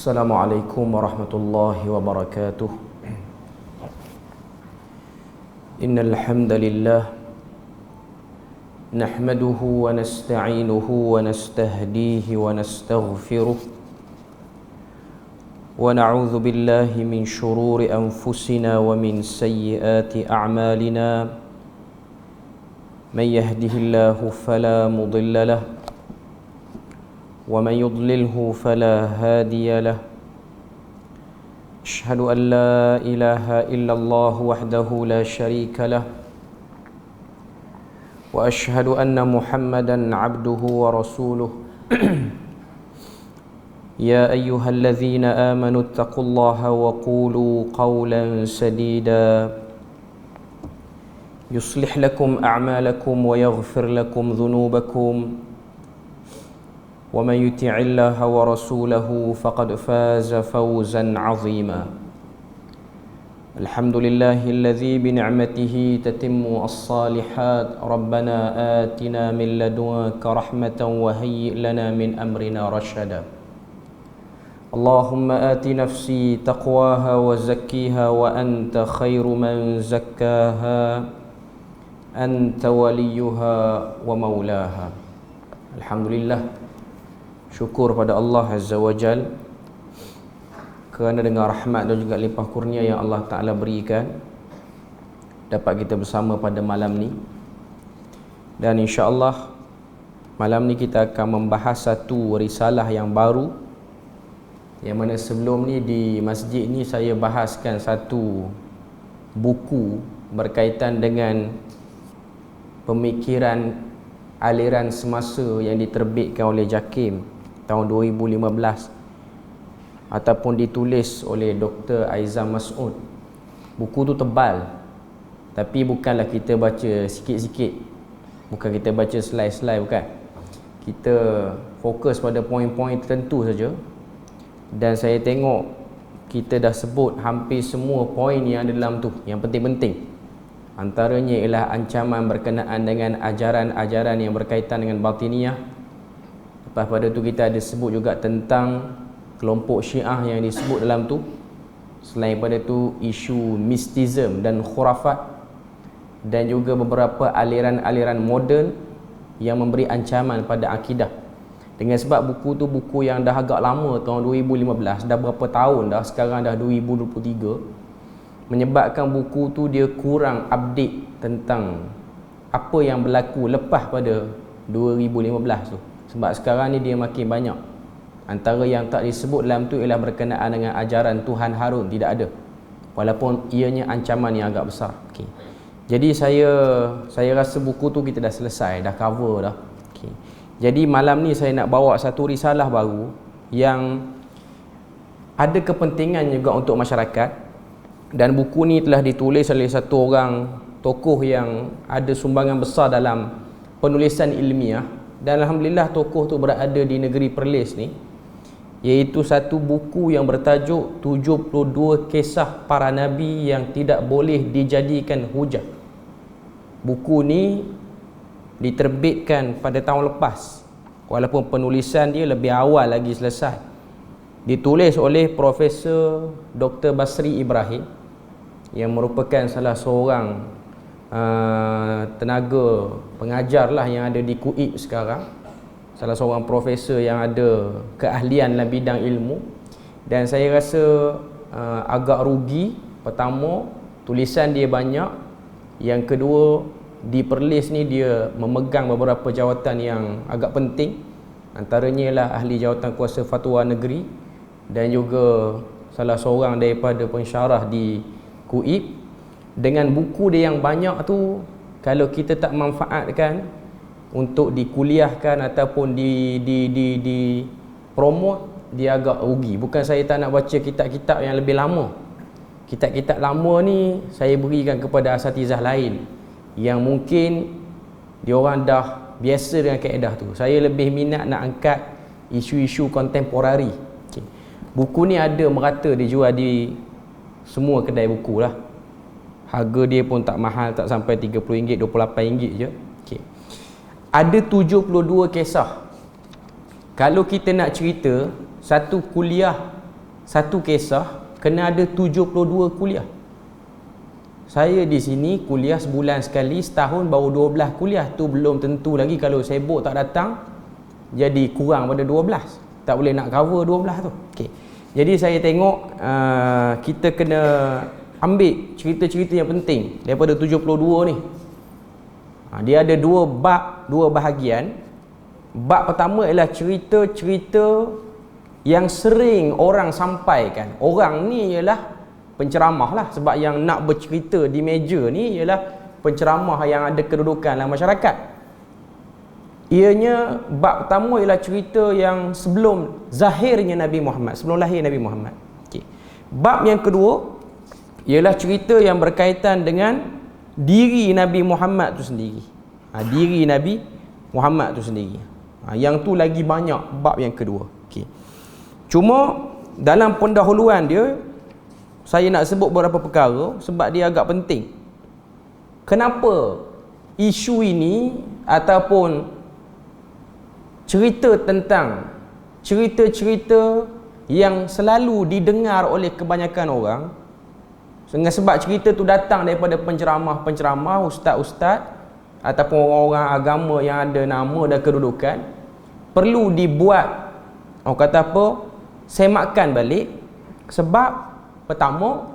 Assalamualaikum warahmatullahi wabarakatuh. Innal hamdalillah nahmaduhu wa nasta'inuhu wa nastahdihi wa nastaghfiruh wa na'udzu billahi min shururi anfusina wa min sayyiati a'malina. Man yahdihillahu fala mudilla lahu ومن يضلله فلا هادي له. أشهد أن لا إله إلا الله وحده لا شريك له وأشهد أن محمدا عبده ورسوله. يا أيها الذين آمنوا اتقوا الله وقولوا قولا سديدا يصلح لكم أعمالكم ويغفر لكم ذنوبكم ومن يطع الله ورسوله فقد فاز فوزا عظيما. الحمد لله الذي بنعمته تتم الصالحات. ربنا آتنا من لدنك رحمة وهيئ لنا من أمرنا رشدا. اللهم آت نفسي تقواها وزكيها وأنت خير من زكاها أنت وليها ومولاها. الحمد لله, syukur pada Allah Azza wa Jal kerana dengan rahmat dan juga limpah kurnia yang Allah Ta'ala berikan dapat kita bersama pada malam ni. Dan insya-Allah malam ni kita akan membahas satu risalah yang baru, yang mana sebelum ni di masjid ni saya bahaskan satu buku berkaitan dengan pemikiran aliran semasa yang diterbitkan oleh JAKIM tahun 2015 ataupun ditulis oleh Dr. Aizam Mas'ud. Buku tu tebal, tapi bukanlah kita baca sikit-sikit, bukan kita baca slide-slide, bukan. Kita fokus pada poin-poin tertentu saja. Dan saya tengok kita dah sebut hampir semua poin yang ada dalam tu, yang penting-penting. Antaranya ialah ancaman berkenaan dengan ajaran-ajaran yang berkaitan dengan batiniyah. Lepas pada tu kita ada sebut juga tentang kelompok Syiah yang disebut dalam tu. Selain pada tu isu mistism dan khurafat, dan juga beberapa aliran-aliran moden yang memberi ancaman pada akidah. Dengan sebab buku tu buku yang dah agak lama, tahun 2015, dah berapa tahun dah, sekarang dah 2023, menyebabkan buku tu dia kurang update tentang apa yang berlaku lepas pada 2015 tu. Sebab sekarang ni dia makin banyak. Antara yang tak disebut dalam tu ialah berkenaan dengan ajaran Tuhan Harun, tidak ada. Walaupun ianya ancaman yang agak besar. Okay. Jadi saya rasa buku tu kita dah selesai, dah cover dah. Okay. Jadi malam ni saya nak bawa satu risalah baru yang ada kepentingan juga untuk masyarakat. Dan buku ni telah ditulis oleh satu orang tokoh yang ada sumbangan besar dalam penulisan ilmiah. Dan alhamdulillah tokoh tu berada di negeri Perlis ni, iaitu satu buku yang bertajuk 72 Kisah Para Nabi yang Tidak Boleh Dijadikan Hujah. Buku ni diterbitkan pada tahun lepas, walaupun penulisan dia lebih awal lagi selesai. Ditulis oleh Profesor Dr. Basri Ibrahim, yang merupakan salah seorang tenaga pengajar lah yang ada di KUIP sekarang. Salah seorang profesor yang ada keahlian dalam bidang ilmu. Dan saya rasa agak rugi. Pertama, tulisan dia banyak. Yang kedua, di Perlis ni dia memegang beberapa jawatan yang agak penting. Antaranya ialah ahli jawatan kuasa fatwa negeri, dan juga salah seorang daripada pensyarah di KUIP. Dengan buku dia yang banyak tu, kalau kita tak manfaatkan untuk dikuliahkan ataupun di promote, dia agak rugi. Bukan saya tak nak baca kitab-kitab yang lebih lama. Kitab-kitab lama ni saya berikan kepada asatizah lain yang mungkin diorang dah biasa dengan kaedah tu. Saya lebih minat nak angkat isu-isu kontemporari. Okay. Buku ni ada merata dijual di semua kedai buku lah. Harga dia pun tak mahal, tak sampai RM30, RM28 je. Okay. Ada 72 kisah. Kalau kita nak cerita satu kuliah satu kisah kena ada 72 kuliah. Saya di sini kuliah sebulan sekali, setahun baru 12 kuliah. Tu belum tentu lagi kalau sibuk tak datang, jadi kurang pada 12. Tak boleh nak cover 12 tu. Okey. Jadi saya tengok kita kena ambil cerita-cerita yang penting daripada 72 ni. Dia ada dua bab, dua bahagian. Bab pertama ialah cerita-cerita yang sering orang sampaikan. Orang ni ialah penceramah lah, sebab yang nak bercerita di meja ni ialah penceramah yang ada kedudukan dalam masyarakat. Ianya bab pertama ialah cerita yang sebelum zahirnya Nabi Muhammad, sebelum lahir Nabi Muhammad. Okay. Bab yang kedua ialah cerita yang berkaitan dengan diri Nabi Muhammad tu sendiri. Diri Nabi Muhammad tu sendiri. Yang tu lagi banyak, bab yang kedua. Okay. Cuma dalam pendahuluan dia, saya nak sebut beberapa perkara sebab dia agak penting. Kenapa isu ini ataupun cerita tentang cerita-cerita yang selalu didengar oleh kebanyakan orang, sebab cerita tu datang daripada penceramah-penceramah, ustaz-ustaz ataupun orang-orang agama yang ada nama dan kedudukan, perlu dibuat, orang kata apa, semakan balik. Sebab pertama,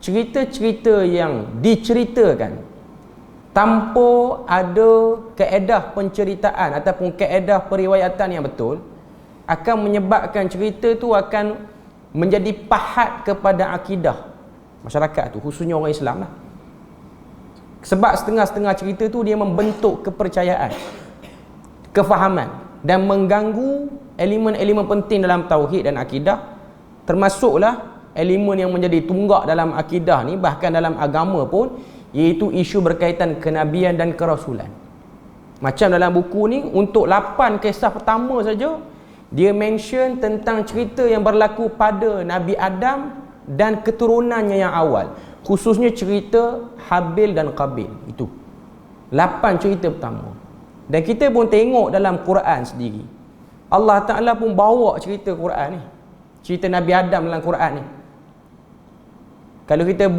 cerita-cerita yang diceritakan tanpa ada kaedah penceritaan ataupun kaedah periwayatan yang betul akan menyebabkan cerita tu akan menjadi pahat kepada akidah masyarakat tu, khususnya orang Islam lah. Sebab setengah-setengah cerita tu dia membentuk kepercayaan, kefahaman dan mengganggu elemen-elemen penting dalam tauhid dan akidah, termasuklah elemen yang menjadi tunggak dalam akidah ni, bahkan dalam agama pun, iaitu isu berkaitan kenabian dan kerasulan. Macam dalam buku ni, untuk 8 kisah pertama saja, dia mention tentang cerita yang berlaku pada Nabi Adam dan keturunannya yang awal, khususnya cerita Habil dan Qabil. Itu 8 cerita pertama. Dan kita pun tengok dalam Quran sendiri, Allah Ta'ala pun bawa cerita Quran ni, cerita Nabi Adam dalam Quran ni. Kalau kita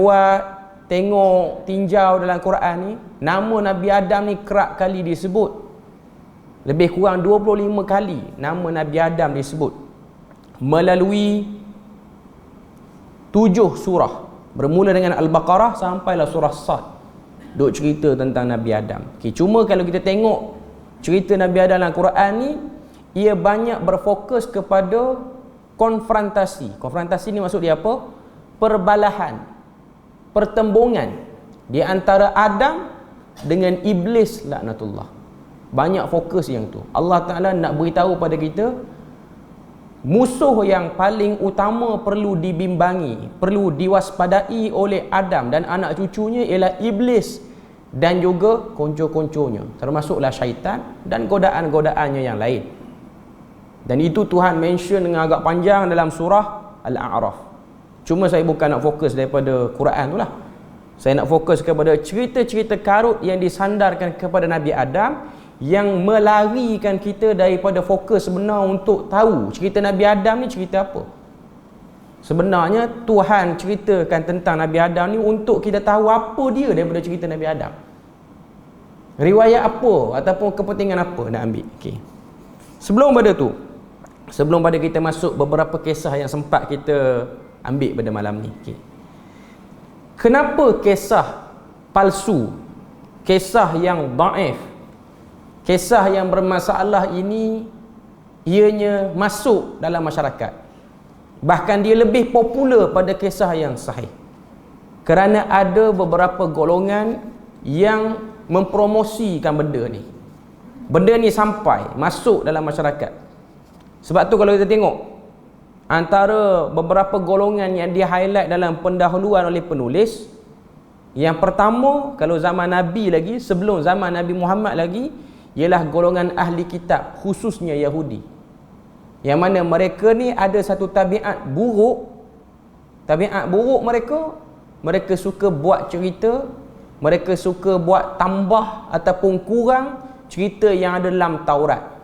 tengok tinjau dalam Quran ni, nama Nabi Adam ni kerap kali disebut. Lebih kurang 25 kali nama Nabi Adam disebut melalui 7 surah, bermula dengan Al-Baqarah sampailah surah Sad, duk cerita tentang Nabi Adam. Okay, cuma kalau kita tengok cerita Nabi Adam dalam Quran ni, ia banyak berfokus kepada konfrontasi. Konfrontasi ni maksud dia apa? Perbalahan, pertembungan di antara Adam dengan Iblis laknatullah. Banyak fokus yang tu. Allah Ta'ala nak beritahu pada kita, musuh yang paling utama perlu dibimbangi, perlu diwaspadai oleh Adam dan anak cucunya ialah Iblis dan juga konco-konconya, termasuklah syaitan dan godaan-godaannya yang lain. Dan itu Tuhan mention dengan agak panjang dalam surah Al-A'raf. Cuma saya bukan nak fokus daripada Quran tu lah. Saya nak fokus kepada cerita-cerita karut yang disandarkan kepada Nabi Adam, yang melarikan kita daripada fokus sebenar untuk tahu cerita Nabi Adam ni cerita apa. Sebenarnya Tuhan ceritakan tentang Nabi Adam ni untuk kita tahu apa dia daripada cerita Nabi Adam. Riwayat apa ataupun kepentingan apa nak ambil. Okay. Sebelum pada kita masuk beberapa kisah yang sempat kita ambil pada malam ni. Okay. Kenapa kisah palsu, kisah yang daif, kisah yang bermasalah ini ianya masuk dalam masyarakat? Bahkan dia lebih popular pada kisah yang sahih. Kerana ada beberapa golongan yang mempromosikan benda ni. Benda ni sampai masuk dalam masyarakat. Sebab tu kalau kita tengok, antara beberapa golongan yang di-highlight dalam pendahuluan oleh penulis, yang pertama, kalau zaman Nabi lagi, sebelum zaman Nabi Muhammad lagi, ialah golongan ahli kitab, khususnya Yahudi. Yang mana mereka ni ada satu tabiat buruk. Tabiat buruk mereka suka buat cerita, mereka suka buat tambah ataupun kurang cerita yang ada dalam Taurat.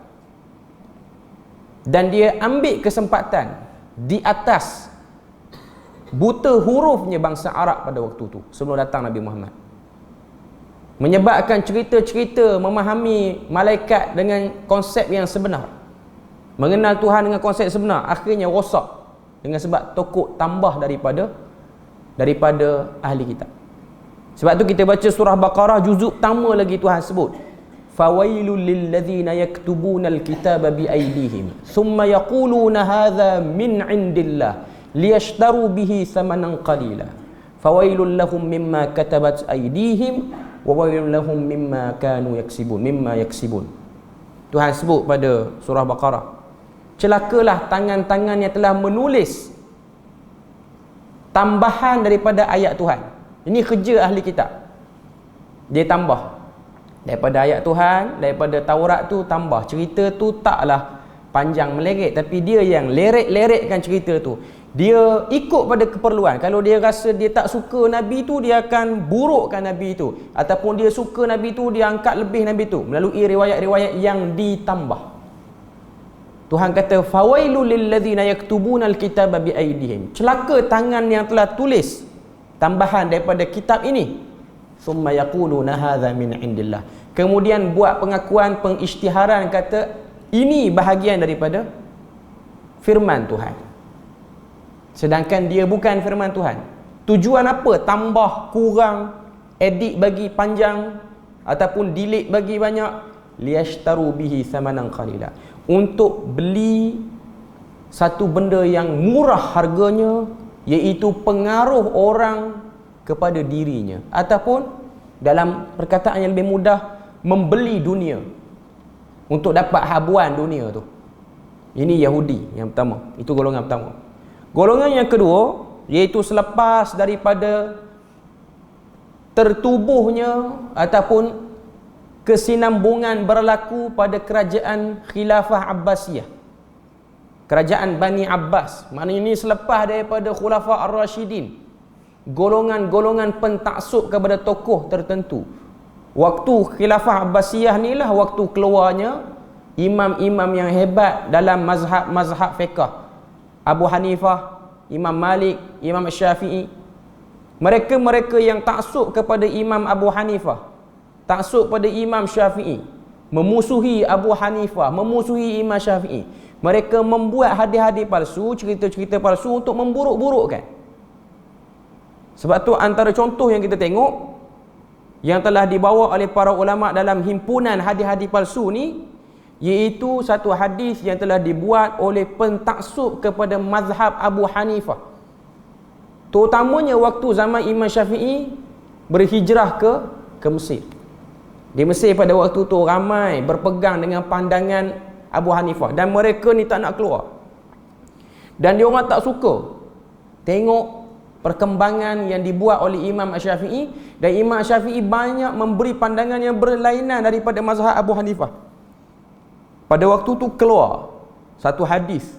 Dan dia ambil kesempatan di atas buta hurufnya bangsa Arab pada waktu tu sebelum datang Nabi Muhammad. Menyebabkan cerita-cerita memahami malaikat dengan konsep yang sebenar, mengenal Tuhan dengan konsep sebenar, akhirnya rosak dengan sebab tokok tambah daripada ahli kitab. Sebab tu kita baca surah Baqarah juzuk pertama lagi Tuhan sebut fawailul lilladzina yaktubunal kitaba biaydihim thumma yaquluna hadza min indillah liyashtaru bihi thamanan qalila fawailul lahum mimma katabat aydihim wa wailul lahum mimma kanu yaksibun. Tuhan sebut pada surah Baqarah, celakalah tangan-tangan yang telah menulis tambahan daripada ayat Tuhan. Ini kerja ahli kitab. Dia tambah daripada ayat Tuhan, daripada Taurat tu tambah. Cerita tu taklah panjang meleret, tapi dia yang leret-leretkan cerita tu. Dia ikut pada keperluan. Kalau dia rasa dia tak suka Nabi tu, dia akan burukkan Nabi tu. Ataupun dia suka Nabi tu, dia angkat lebih Nabi tu melalui riwayat-riwayat yang ditambah. Tuhan kata fawailul lilladzina yaktubunal kitaba biaydihim, celaka tangan yang telah tulis tambahan daripada kitab ini. Summa yaquluna hadza min indillah, kemudian buat pengakuan pengisytiharan kata ini bahagian daripada firman Tuhan, sedangkan dia bukan firman Tuhan. Tujuan apa? Tambah, kurang, edit bagi panjang ataupun delete bagi banyak. Liyashtaru bihi thamanan qalila, untuk beli satu benda yang murah harganya, iaitu pengaruh orang kepada dirinya, ataupun dalam perkataan yang lebih mudah, membeli dunia untuk dapat habuan dunia tu. Ini Yahudi yang pertama. Itu golongan pertama. Golongan yang kedua, iaitu selepas daripada tertubuhnya ataupun kesinambungan berlaku pada kerajaan Khilafah Abbasiyah, kerajaan Bani Abbas, maknanya ini selepas daripada Khulafa Ar-Rashidin, golongan-golongan pentaksub kepada tokoh tertentu. Waktu Khilafah Abbasiyah ni lah waktu keluarnya imam-imam yang hebat dalam mazhab fiqh. Abu Hanifah, Imam Malik, Imam Syafi'i. Mereka-mereka yang taksub kepada Imam Abu Hanifah, taksub pada Imam Syafi'i, memusuhi Abu Hanifah, memusuhi Imam Syafi'i. Mereka membuat hadis-hadis palsu, cerita-cerita palsu untuk memburuk-burukkan. Sebab tu antara contoh yang kita tengok yang telah dibawa oleh para ulama dalam himpunan hadis-hadis palsu ni, iaitu satu hadis yang telah dibuat oleh pentaksub kepada mazhab Abu Hanifah, terutamanya waktu zaman Imam Syafi'i berhijrah ke Mesir. Di Mesir pada waktu tu ramai berpegang dengan pandangan Abu Hanifah, dan mereka ni tak nak keluar, dan dia orang tak suka tengok perkembangan yang dibuat oleh Imam Syafi'i, dan Imam Syafi'i banyak memberi pandangan yang berlainan daripada mazhab Abu Hanifah. Pada waktu tu keluar satu hadis,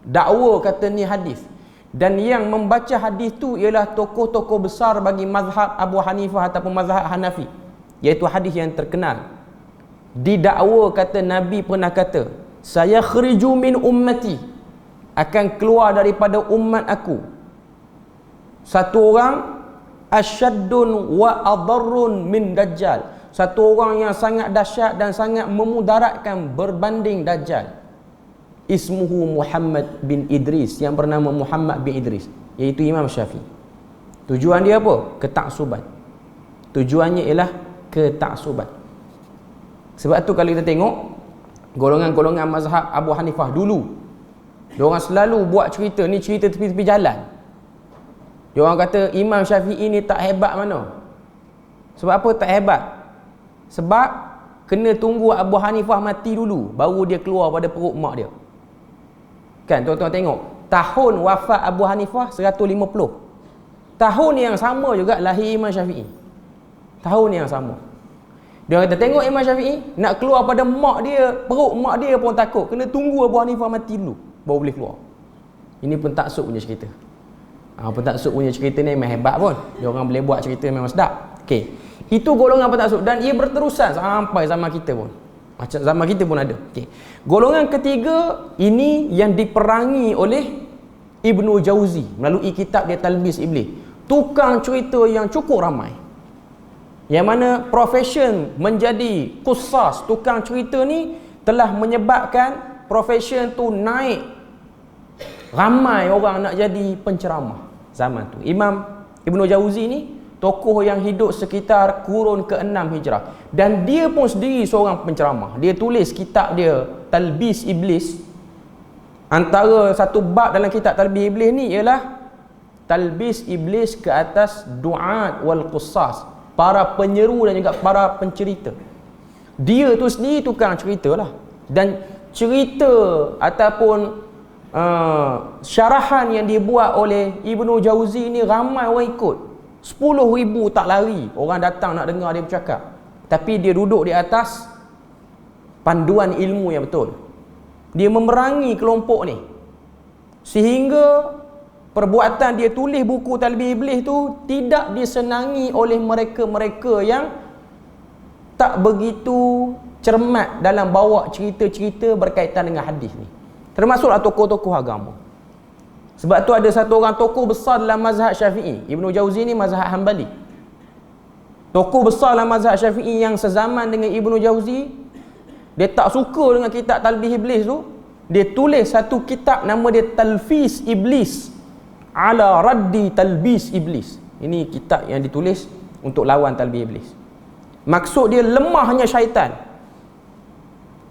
dakwa kata ni hadis, dan yang membaca hadis tu ialah tokoh-tokoh besar bagi mazhab Abu Hanifah ataupun mazhab Hanafi, iaitu hadis yang terkenal. Didakwa kata Nabi pernah kata, saya khriju min ummati, akan keluar daripada umat aku satu orang asyaddun wa adarrun min dajjal, satu orang yang sangat dahsyat dan sangat memudaratkan berbanding Dajjal. Ismuhu Muhammad bin Idris, yang bernama Muhammad bin Idris, iaitu Imam Syafi'i. Tujuan dia apa? Ketaksuban. Tujuannya ialah ketaksuban. Sebab tu kalau kita tengok golongan-golongan mazhab Abu Hanifah dulu, diorang selalu buat cerita, ni cerita tepi-tepi jalan. Diorang kata Imam Syafi'i ni tak hebat mana. Sebab apa tak hebat? Sebab kena tunggu Abu Hanifah mati dulu baru dia keluar pada perut mak dia. Kan tuan-tuan tengok, tahun wafat Abu Hanifah 150. Tahun yang sama juga lahir Imam Syafi'i. Tahun yang sama. Dia kata tengok Imam Syafi'i nak keluar pada mak dia, perut mak dia pun takut, kena tunggu Abu Hanifah mati dulu baru boleh keluar. Ini pentaksub punya cerita. Pentaksub punya cerita ni memang hebat pun. Dia orang boleh buat cerita memang sedap. Okey. Itu golongan pentaksub, dan ia berterusan sampai zaman kita pun. Macam zaman kita pun ada. Okey. Golongan ketiga ini yang diperangi oleh Ibnu Jauzi melalui kitab dia Talbis Iblis. Tukang cerita yang cukup ramai. Yang mana profession menjadi qusas, tukang cerita ni telah menyebabkan profession tu naik. Ramai orang nak jadi penceramah zaman tu. Imam Ibnu Jauzi ni tokoh yang hidup sekitar kurun ke-6 Hijrah. Dan dia pun sendiri seorang penceramah. Dia tulis kitab dia Talbis Iblis. Antara satu bab dalam kitab Talbis Iblis ni ialah Talbis Iblis ke atas du'at wal qussas, para penyeru dan juga para pencerita. Dia tu sendiri tukang cerita lah. Dan cerita ataupun syarahan yang dibuat oleh Ibnu Jauzi ni ramai orang ikut. 10,000 tak lari orang datang nak dengar dia bercakap. Tapi dia duduk di atas panduan ilmu yang betul. Dia memerangi kelompok ni, sehingga perbuatan dia tulis buku Talbis Iblis tu tidak disenangi oleh mereka-mereka yang tak begitu cermat dalam bawa cerita-cerita berkaitan dengan hadis ni. Termasuklah tokoh-tokoh agama. Sebab tu ada satu orang tokoh besar dalam mazhab Syafi'i. Ibnu Jauzi ni mazhab Hanbali. Tokoh besar dalam mazhab Syafi'i yang sezaman dengan Ibnu Jauzi, dia tak suka dengan kitab Talbis Iblis tu. Dia tulis satu kitab nama dia Talfis Iblis ala raddi Talbis Iblis. Ini kitab yang ditulis untuk lawan Talbis Iblis. Maksud dia lemahnya syaitan.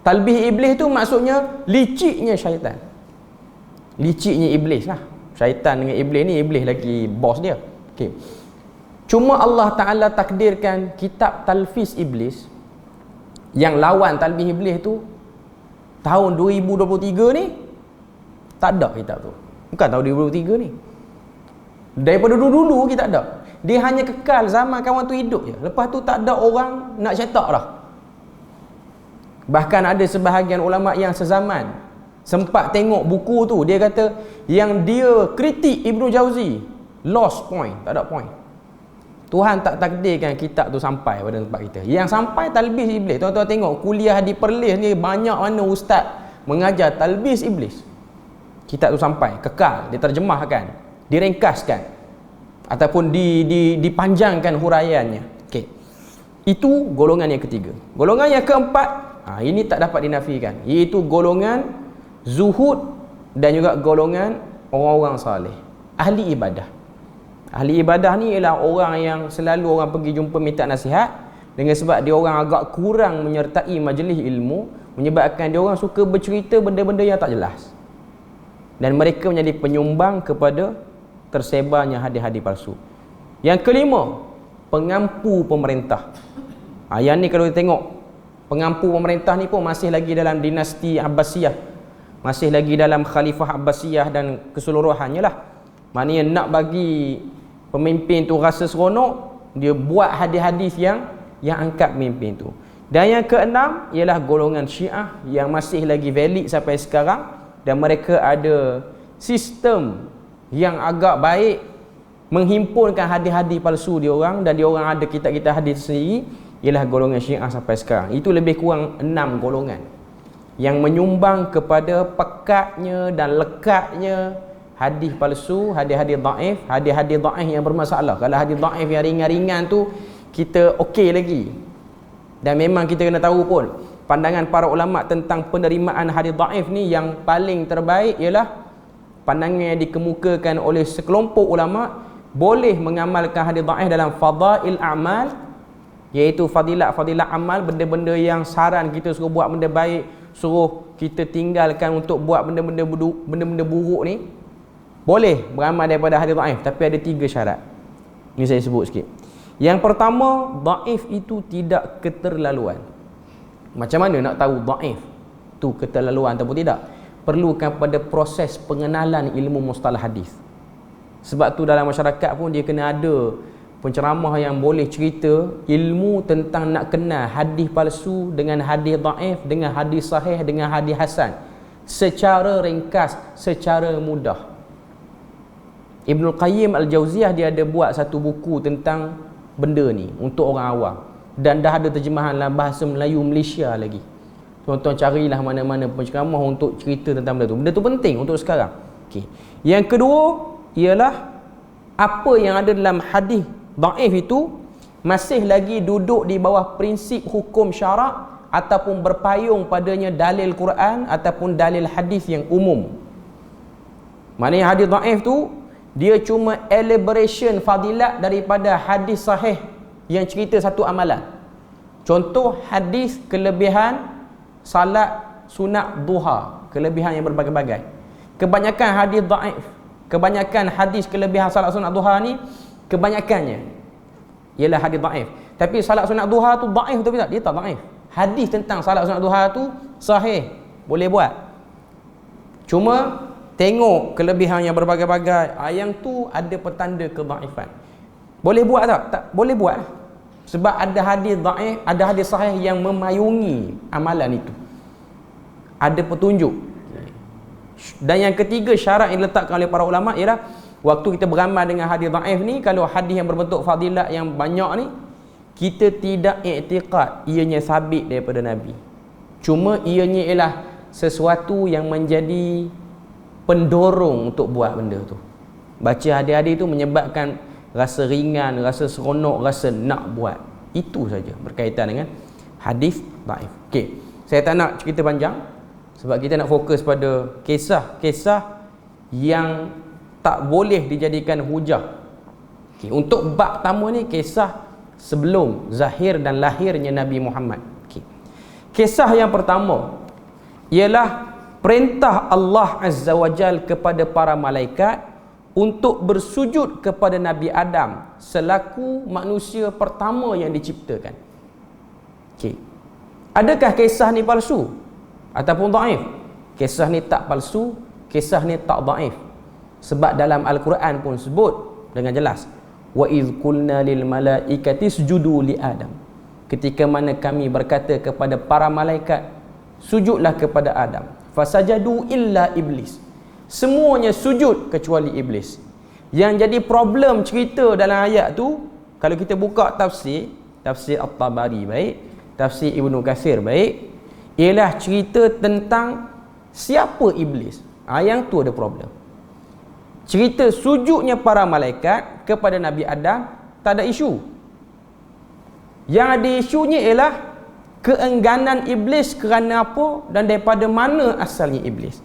Talbis Iblis tu maksudnya liciknya syaitan. Liciknya iblis lah. Syaitan dengan iblis ni, iblis lagi bos dia. Okay. Cuma Allah Ta'ala takdirkan kitab Talfis Iblis yang lawan Talbis Iblis tu tahun 2023 ni tak ada kitab tu. Bukan tahun 2023 ni, daripada dulu-dulu kita ada. Dia hanya kekal zaman kawan tu hidup je. Lepas tu tak ada orang nak cetak dah. Bahkan ada sebahagian ulama yang sezaman sempat tengok buku tu, dia kata yang dia kritik Ibnu Jauzi lost point, tak ada point. Tuhan tak takdirkan kitab tu sampai pada tempat kita. Yang sampai Talbis Iblis. Tuan-tuan tengok kuliah di Perlis ni banyak mana ustaz mengajar Talbis Iblis. Kitab tu sampai, kekal, diterjemahkan, diringkaskan ataupun dipanjangkan huraiannya. Okey. Itu golongan yang ketiga. Golongan yang keempat, ini tak dapat dinafikan, iaitu golongan zuhud dan juga golongan orang-orang saleh, ahli ibadah. Ahli ibadah ni ialah orang yang selalu orang pergi jumpa minta nasihat, dengan sebab dia orang agak kurang menyertai majlis ilmu, menyebabkan dia orang suka bercerita benda-benda yang tak jelas, dan mereka menjadi penyumbang kepada tersebarnya hadis-hadis palsu. Yang kelima, pengampu pemerintah. Yang ni kalau kita tengok, pengampu pemerintah ni pun masih lagi dalam dinasti Abbasiyah, masih lagi dalam Khalifah Abbasiyah dan keseluruhannya lah. Maknanya nak bagi pemimpin tu rasa seronok, dia buat hadis-hadis yang angkat pemimpin tu. Dan yang keenam ialah golongan Syiah yang masih lagi valid sampai sekarang, dan mereka ada sistem yang agak baik menghimpunkan hadis-hadis palsu dia orang, dan dia orang ada kitab-kitab hadis sendiri, ialah golongan Syiah sampai sekarang. Itu lebih kurang 6 golongan yang menyumbang kepada pekatnya dan lekatnya hadis palsu, hadis-hadis dhaif, hadis-hadis dhaif yang bermasalah. Kalau hadis dhaif yang ringan-ringan tu kita okey lagi. Dan memang kita kena tahu pun pandangan para ulama tentang penerimaan hadis dhaif ni, yang paling terbaik ialah pandangan yang dikemukakan oleh sekelompok ulama, boleh mengamalkan hadis dhaif dalam fadail a'mal, iaitu fadilat-fadilat amal, benda-benda yang saran kita suruh buat benda baik, suruh kita tinggalkan untuk buat benda-benda buruk ni, boleh beramal daripada hadis dhaif. Tapi ada 3 syarat. Ini saya sebut sikit. Yang pertama, dhaif itu tidak keterlaluan. Macam mana nak tahu dhaif tu keterlaluan ataupun tidak? Perlukan pada proses pengenalan ilmu mustalah hadis. Sebab tu dalam masyarakat pun dia kena ada penceramah yang boleh cerita ilmu tentang nak kenal hadis palsu dengan hadis dhaif, dengan hadis sahih, dengan hadis hasan, secara ringkas, secara mudah. Ibnul Qayyim Al-Jauziyah dia ada buat satu buku tentang benda ni untuk orang awam, dan dah ada terjemahan dalam bahasa Melayu Malaysia lagi. Tuan-tuan carilah mana-mana penceramah untuk cerita tentang benda tu. Benda tu penting untuk sekarang. Okey. Yang kedua ialah apa yang ada dalam hadis dhaif itu masih lagi duduk di bawah prinsip hukum syarak ataupun berpayung padanya dalil Quran ataupun dalil hadis yang umum. Maknanya hadis dhaif tu dia cuma elaboration fadilat daripada hadis sahih yang cerita satu amalan. Contoh hadis kelebihan salat sunat duha, kelebihan yang berbagai-bagai. Kebanyakan hadis dhaif, kebanyakan hadis kelebihan salat sunat duha ni kebanyakannya ialah hadis dhaif. Tapi salat sunat duha tu dhaif tu tak? Dia tak dhaif. Hadis tentang salat sunat duha tu sahih, boleh buat. Cuma tengok kelebihan yang berbagai-bagai, yang tu ada petanda kedhaifan. Boleh buat tak? Tak boleh buat. Sebab ada hadis dhaif, ada hadis sahih yang memayungi amalan itu. Ada petunjuk. Dan yang ketiga syarat yang diletakkan oleh para ulama ialah waktu kita beramal dengan hadis dhaif ni, kalau hadis yang berbentuk fadilat yang banyak ni, kita tidak i'tiqad ianya sabit daripada Nabi. Cuma ianya ialah sesuatu yang menjadi pendorong untuk buat benda tu. Baca hadis-hadis tu menyebabkan rasa ringan, rasa seronok, rasa nak buat. Itu saja berkaitan dengan hadis dhaif. Okey, saya tak nak cerita panjang sebab kita nak fokus pada kisah-kisah yang tak boleh dijadikan hujah. Okay. Untuk bab pertama ni kisah sebelum zahir dan lahirnya Nabi Muhammad. Okay. Kisah yang pertama ialah perintah Allah Azza wa Jal kepada para malaikat untuk bersujud kepada Nabi Adam selaku manusia pertama yang diciptakan. Okay. Adakah kisah ni palsu ataupun dhaif? Kisah ni tak palsu, kisah ni tak dhaif. Sebab dalam Al-Quran pun sebut dengan jelas, wa idh qulna lil malaikati isjudu li Adam. Ketika mana kami berkata kepada para malaikat, sujudlah kepada Adam. Fasajadu illa iblis. Semuanya sujud kecuali iblis. Yang jadi problem cerita dalam ayat tu, kalau kita buka tafsir At-Tabari baik, tafsir Ibnu Katsir baik, ialah cerita tentang siapa iblis. Yang tu ada problem. Cerita sujudnya para malaikat kepada Nabi Adam tak ada isu. Yang ada isunya ialah keengganan iblis kerana apa dan daripada mana asalnya iblis.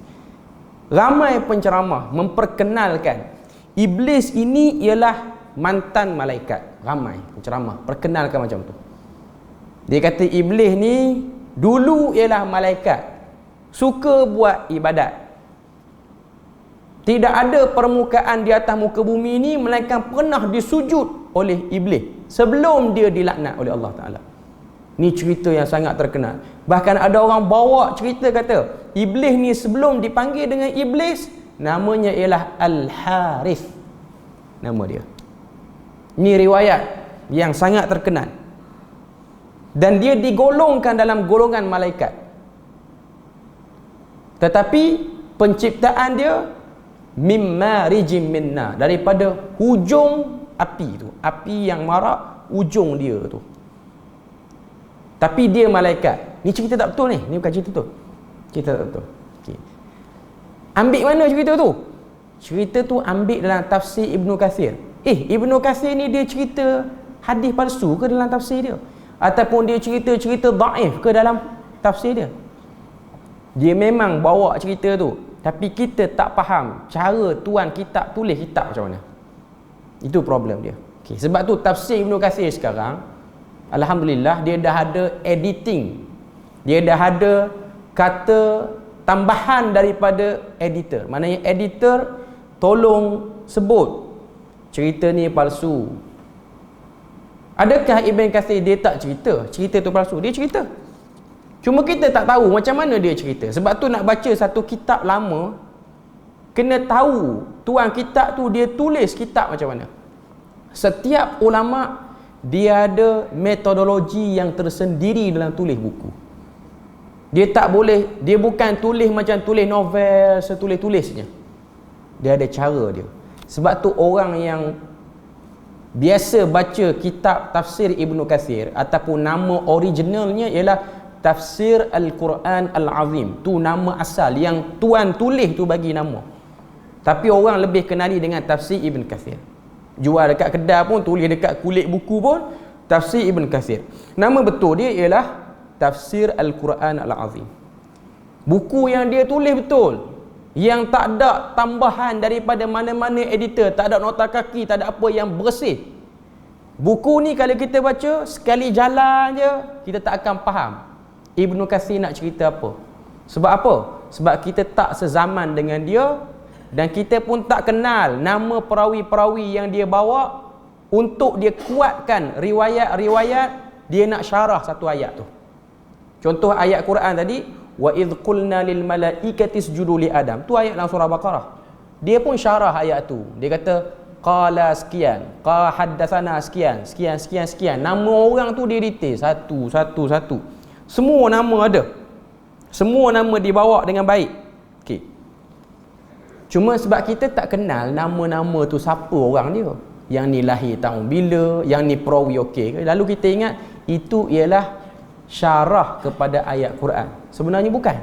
Ramai penceramah memperkenalkan iblis ini ialah mantan malaikat. Ramai penceramah perkenalkan macam tu. Dia kata iblis ni dulu ialah malaikat, suka buat ibadat. Tidak ada permukaan di atas muka bumi ni melainkan pernah disujud oleh iblis sebelum dia dilaknat oleh Allah Ta'ala. Ni cerita yang sangat terkenal. Bahkan ada orang bawa cerita kata iblis ni sebelum dipanggil dengan iblis, namanya ialah Al-Harith. Nama dia. Ni riwayat yang sangat terkenal. Dan dia digolongkan dalam golongan malaikat. Tetapi penciptaan dia mimma rijim minna, daripada hujung api tu, api yang marak ujung dia tu. Tapi dia malaikat. Ni cerita tak betul ni, ni bukan cerita betul. Cerita tak betul. Okay. Ambil mana cerita tu? Cerita tu ambil dalam tafsir Ibnu Katsir. Ibnu Katsir ni dia cerita hadis palsu ke dalam tafsir dia? Ataupun dia cerita-cerita dhaif ke dalam tafsir dia? Dia memang bawa cerita tu, tapi kita tak faham cara tuan kitab tulis kitab macam mana. Itu problem dia. Okay. Sebab tu tafsir Ibnu Katsir sekarang, alhamdulillah, dia dah ada editing. Dia dah ada kata tambahan daripada editor. Maknanya editor tolong sebut cerita ni palsu. Adakah Ibn Katsir dia tak cerita tu palsu? Dia cerita. Cuma kita tak tahu macam mana dia cerita. Sebab tu nak baca satu kitab lama, kena tahu tuan kitab tu dia tulis kitab macam mana. Setiap ulama dia ada metodologi yang tersendiri dalam tulis buku. Dia tak boleh, dia bukan tulis macam tulis novel setulis-tulisnya. Dia ada cara dia. Sebab tu orang yang biasa baca kitab tafsir Ibnu Katsir ataupun nama originalnya ialah Tafsir Al-Quran Al-Azim. Tu nama asal yang tuan tulis tu bagi nama. Tapi orang lebih kenali dengan tafsir Ibn Kathir. Jual dekat kedai pun, tulis dekat kulit buku pun, tafsir Ibn Kathir. Nama betul dia ialah Tafsir Al-Quran Al-Azim. Buku yang dia tulis betul, yang tak ada tambahan daripada mana-mana editor, tak ada nota kaki, tak ada apa, yang bersih. Buku ni kalau kita baca sekali jalan je, kita tak akan faham Ibn Kathir nak cerita apa. Sebab apa? Sebab kita tak sezaman dengan dia, dan kita pun tak kenal nama perawi-perawi yang dia bawa untuk dia kuatkan riwayat-riwayat dia nak syarah satu ayat tu. Contoh ayat Quran tadi, wa idh qulna lil malaikati isjudu li Adam. Tu ayat dalam surah Baqarah. Dia pun syarah ayat tu. Dia kata qala sekian, qa haddatsana sekian, sekian. Nama orang tu dia detail satu. Semua nama ada. Semua nama dibawa dengan baik. Okey. Cuma sebab kita tak kenal nama-nama tu siapa orang dia. Yang ni lahir tahun bila, yang ni perawi okey. Lalu kita ingat itu ialah syarah kepada ayat Quran. Sebenarnya bukan.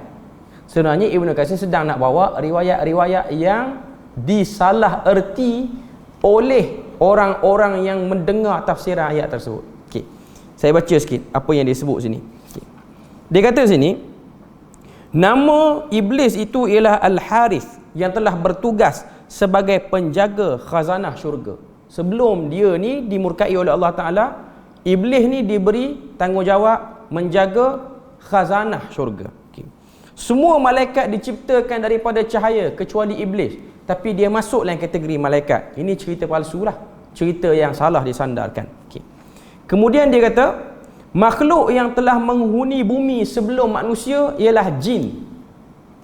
Sebenarnya Ibn Katsir sedang nak bawa riwayat-riwayat yang disalah erti oleh orang-orang yang mendengar tafsiran ayat tersebut. Okey. Saya baca sikit apa yang dia sebut sini. Okay. Dia kata sini, nama iblis itu ialah Al-Harith, yang telah bertugas sebagai penjaga khazanah syurga. Sebelum dia ni dimurkai oleh Allah Ta'ala, iblis ni diberi tanggungjawab menjaga khazanah syurga. Okay. Semua malaikat diciptakan daripada cahaya kecuali iblis, tapi dia masuk dalam kategori malaikat. Ini cerita palsu lah, cerita yang salah disandarkan. Okay. Kemudian dia kata, makhluk yang telah menghuni bumi sebelum manusia ialah jin.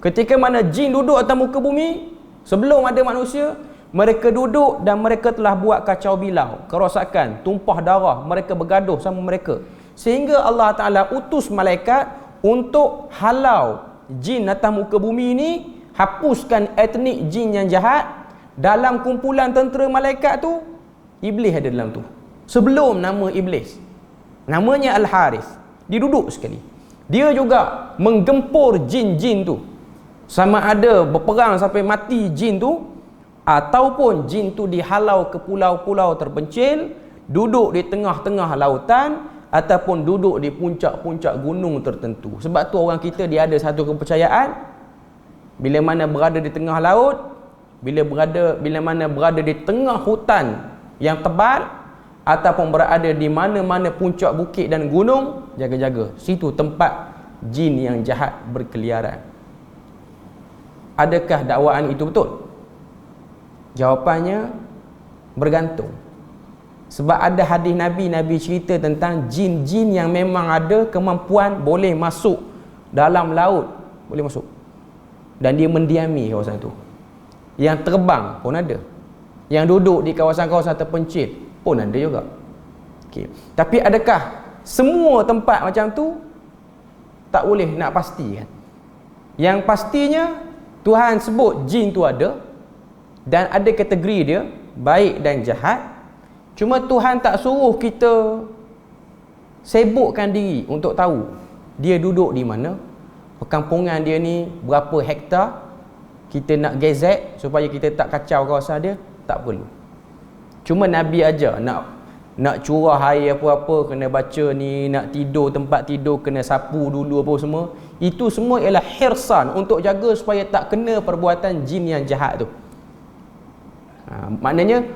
Ketika mana jin duduk atas muka bumi sebelum ada manusia, mereka duduk dan mereka telah buat kacau bilau, kerosakan, tumpah darah, mereka bergaduh sama mereka. Sehingga Allah Ta'ala utus malaikat untuk halau jin atas muka bumi ini, hapuskan etnik jin yang jahat. Dalam kumpulan tentera malaikat tu, iblis ada dalam tu. Sebelum nama iblis, namanya Al-Harith, dia duduk sekali. Dia juga menggempur jin-jin tu. Sama ada berperang sampai mati jin tu, ataupun jin tu dihalau ke pulau-pulau terpencil, duduk di tengah-tengah lautan, ataupun duduk di puncak-puncak gunung tertentu. Sebab tu orang kita dia ada satu kepercayaan, bila mana berada di tengah laut, bila mana berada di tengah hutan yang tebal, ataupun berada di mana-mana puncak bukit dan gunung, jaga-jaga. Situ tempat jin yang jahat berkeliaran. Adakah dakwaan itu betul? Jawapannya bergantung. Sebab ada hadis Nabi cerita tentang jin-jin yang memang ada kemampuan boleh masuk dalam laut, boleh masuk, dan dia mendiami kawasan itu. Yang terbang pun ada, yang duduk di kawasan-kawasan terpencil pun ada juga. Okay. Tapi adakah semua tempat macam tu? Tak boleh nak pastikan. Yang pastinya Tuhan sebut jin tu ada, dan ada kategori dia, baik dan jahat. Cuma Tuhan tak suruh kita sibukkan diri untuk tahu dia duduk di mana, perkampungan dia ni berapa hektar, kita nak gezek supaya kita tak kacau kawasan dia. Tak perlu. Cuma Nabi ajar nak curah air apa-apa kena baca ni, nak tidur tempat tidur kena sapu dulu apa semua. Itu semua ialah hirsan untuk jaga supaya tak kena perbuatan jin yang jahat tu. Maknanya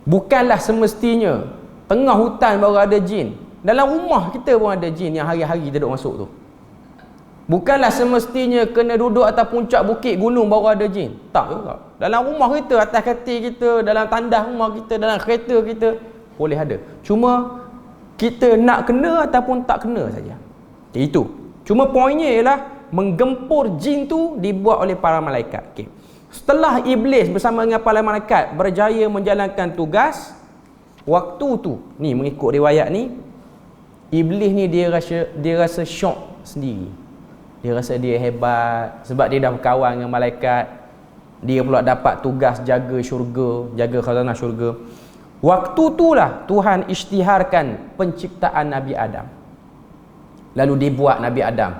bukanlah semestinya tengah hutan baru ada jin. Dalam rumah kita pun ada jin yang hari-hari kita duduk masuk tu. Bukanlah semestinya kena duduk atas puncak bukit gunung baru ada jin. Tak juga. Dalam rumah kita, atas katil kita, dalam tandas rumah kita, dalam kereta kita boleh ada. Cuma kita nak kena ataupun tak kena saja. Itu. Cuma poinnya ialah menggempur jin tu dibuat oleh para malaikat. Okay. Setelah iblis bersama dengan para malaikat berjaya menjalankan tugas, waktu tu ni mengikut riwayat ni, iblis ni dia rasa syok sendiri. Dia rasa dia hebat sebab dia dah berkawan dengan malaikat. Dia pula dapat tugas jaga syurga, jaga khazanah syurga. Waktu itulah Tuhan isytiharkan penciptaan Nabi Adam. Lalu dibuat Nabi Adam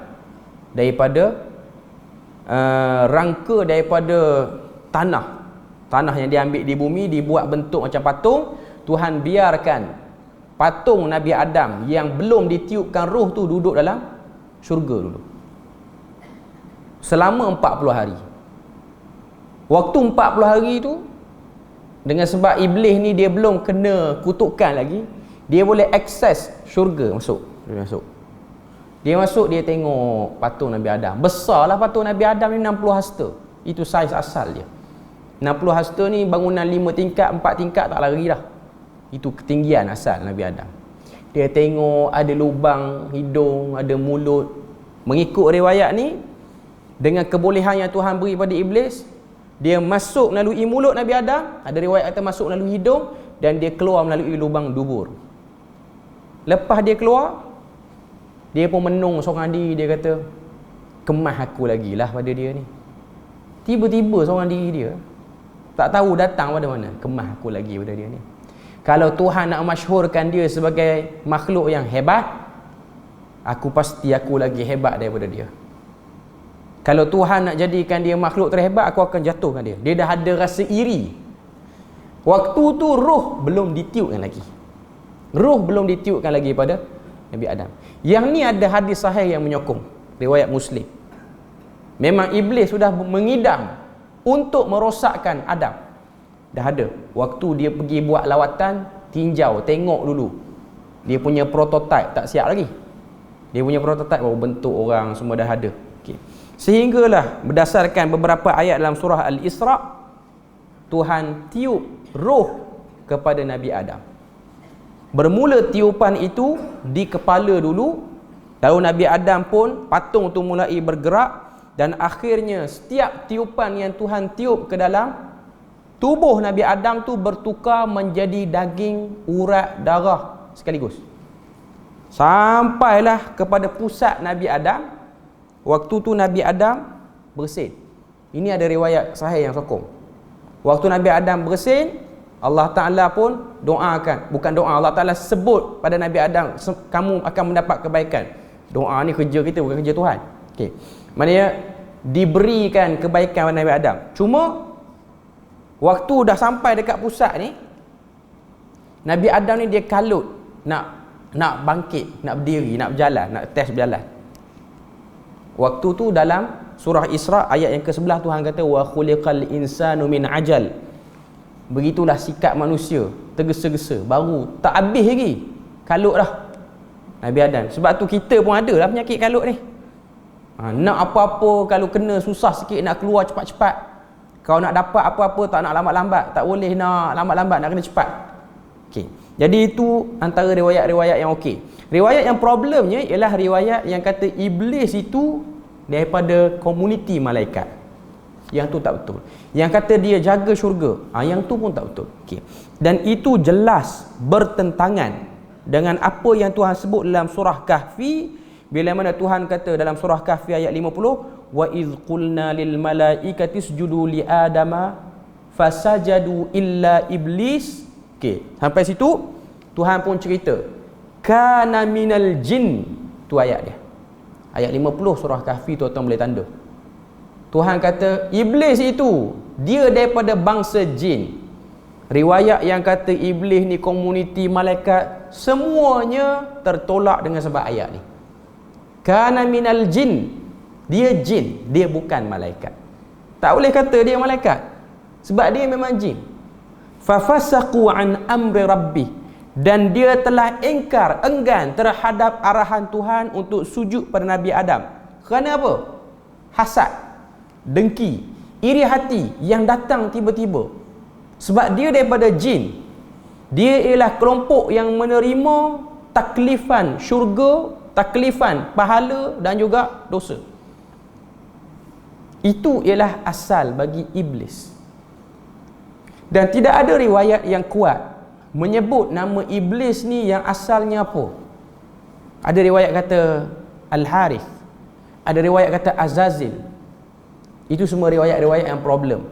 daripada rangka daripada Tanah yang diambil di bumi, dibuat bentuk macam patung. Tuhan biarkan patung Nabi Adam yang belum ditiupkan roh tu duduk dalam syurga dulu selama 40 hari. Waktu 40 hari tu, dengan sebab iblis ni dia belum kena kutukan lagi, dia boleh akses syurga. Dia masuk, dia tengok patung Nabi Adam. Besarlah patung Nabi Adam ni, 60 hasta. Itu saiz asal dia. 60 hasta ni bangunan 5 tingkat, 4 tingkat tak lari dah. Itu ketinggian asal Nabi Adam. Dia tengok ada lubang hidung, ada mulut. Mengikut riwayat ni, dengan kebolehan yang Tuhan beri pada iblis, dia masuk melalui mulut Nabi Adam. Ada riwayat kata masuk melalui hidung, dan dia keluar melalui lubang dubur. Lepas dia keluar, dia pun menung seorang diri. Dia kata, kemas aku lagi lah pada dia ni. Tiba-tiba seorang diri dia, tak tahu datang pada mana, kemas aku lagi pada dia ni. Kalau Tuhan nak masyhurkan dia sebagai makhluk yang hebat, aku pasti aku lagi hebat daripada dia. Kalau Tuhan nak jadikan dia makhluk terhebat, aku akan jatuhkan dia. Dia dah ada rasa iri. Waktu tu roh belum ditiupkan lagi. Roh belum ditiupkan lagi pada Nabi Adam. Yang ni ada hadis sahih yang menyokong, riwayat Muslim. Memang iblis sudah mengidam untuk merosakkan Adam. Dah ada. Waktu dia pergi buat lawatan, tinjau, tengok dulu. Dia punya prototype tak siap lagi. Dia punya prototype baru bentuk orang semua dah ada. Okay. Sehinggalah berdasarkan beberapa ayat dalam surah Al-Isra, Tuhan tiup roh kepada Nabi Adam. Bermula tiupan itu di kepala dulu, lalu Nabi Adam pun patung tu mulai bergerak, dan akhirnya setiap tiupan yang Tuhan tiup ke dalam tubuh Nabi Adam tu bertukar menjadi daging, urat, darah sekaligus. Sampailah kepada pusat Nabi Adam. Waktu tu Nabi Adam bersin. Ini ada riwayat sahih yang sokong. Waktu Nabi Adam bersin, Allah Ta'ala pun doakan. Bukan doa, Allah Ta'ala sebut pada Nabi Adam, kamu akan mendapat kebaikan. Doa ni kerja kita, bukan kerja Tuhan. Okay. Maknanya diberikan kebaikan pada Nabi Adam. Cuma waktu dah sampai dekat pusat ni, Nabi Adam ni dia kalut nak bangkit, nak berdiri, nak berjalan, nak test berjalan. Waktu tu dalam surah Isra ayat yang ke-11 Tuhan kata wa khuliqal insanu min ajal. Begitulah sikap manusia, tergesa-gesa, baru tak habis lagi kalut dah Nabi Adam. Sebab tu kita pun ada lah penyakit kalut ni. Nak apa-apa kalau kena susah sikit nak keluar cepat-cepat. Kau nak dapat apa-apa tak nak lambat-lambat, tak boleh nak lambat-lambat, nak kena cepat. Okey. Jadi itu antara riwayat-riwayat yang okey. Riwayat yang problemnya ialah riwayat yang kata iblis itu daripada komuniti malaikat. Yang tu tak betul. Yang kata dia jaga syurga, yang tu pun tak betul. Okey. Dan itu jelas bertentangan dengan apa yang Tuhan sebut dalam surah Kahfi, bila mana Tuhan kata dalam surah Kahfi ayat 50, wa iz qulna lil malaikati isjudu li adama fasajadu illa iblis. Okey, sampai situ Tuhan pun cerita kana minal jin, tu ayat dia. Ayat 50 surah Kahfi, tuan-tuan boleh tanda. Tuhan kata iblis itu dia daripada bangsa jin. Riwayat yang kata iblis ni komuniti malaikat, semuanya tertolak dengan sebab ayat ni. Kana minal jin, dia jin, dia bukan malaikat. Tak boleh kata dia malaikat, sebab dia memang jin. Fafasaqu an amri rabbi, dan dia telah enggan terhadap arahan Tuhan untuk sujud pada Nabi Adam. Kerana apa? Hasad, dengki, iri hati yang datang tiba-tiba. Sebab dia daripada jin. Dia ialah kelompok yang menerima taklifan syurga, taklifan pahala dan juga dosa. Itu ialah asal bagi iblis. Dan tidak ada riwayat yang kuat menyebut nama iblis ni yang asalnya apa. Ada riwayat kata Al-Harith, ada riwayat kata Azazil. Itu semua riwayat-riwayat yang problem.